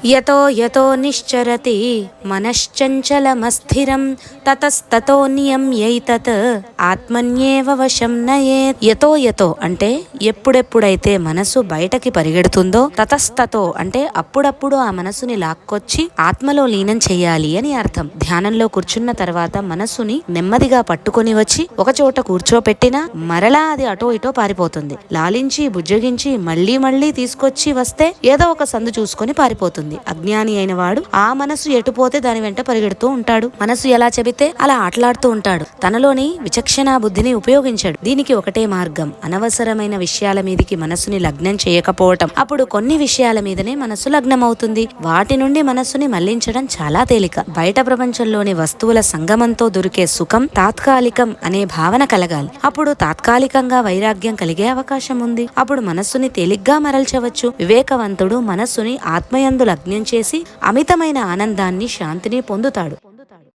యతో యతో నిశ్చరతి మనశ్చంచలమస్థిరం తతస్తతో నియమ్యైతత్ ఆత్మన్యేవ వశం నయేత్. యతో యతో అంటే ఎప్పుడెప్పుడైతే మనసు బయటకి పరిగెడుతుందో, తతస్తతో అంటే అప్పుడప్పుడు ఆ మనసుని లాక్కొచ్చి ఆత్మలో లీనం చెయ్యాలి అని అర్థం. ధ్యానంలో కూర్చున్న తర్వాత మనసుని నెమ్మదిగా పట్టుకొని వచ్చి ఒక చోట కూర్చోపెట్టినా మరలా అది అటో ఇటో పారిపోతుంది. లాలించి బుజ్జగించి మళ్లీ మళ్లీ తీసుకొచ్చి వస్తే ఏదో ఒక సందు చూసుకొని పారిపోతుంది. అజ్ఞాని అయిన వాడు ఆ మనసు ఎటుపోతే దాని వెంట పరిగెడుతూ ఉంటాడు. మనసు ఎలా చెబితే అలా ఆటలాడుతూ ఉంటాడు. తనలోని విచక్షణా బుద్ధిని ఉపయోగించాడు. దీనికి ఒకటే మార్గం, అనవసరమైన విషయాల మీదికి మనసుని లగ్నం చేయకపోవటం. అప్పుడు కొన్ని విషయాల మీదనే మనసు లగ్నమవుతుంది. వాటి నుండి మనస్సుని మళ్లించడం చాలా తేలిక. బయట ప్రపంచంలోని వస్తువుల సంగమంతో దొరికే సుఖం తాత్కాలికం అనే భావన కలగాలి. అప్పుడు తాత్కాలికంగా వైరాగ్యం కలిగే అవకాశం ఉంది. అప్పుడు మనస్సుని తేలిగ్గా మరల్చవచ్చు. వివేకవంతుడు మనస్సుని ఆత్మయందు లగ్నం చేసి అమితమైన ఆనందాన్ని, శాంతిని పొందుతాడు.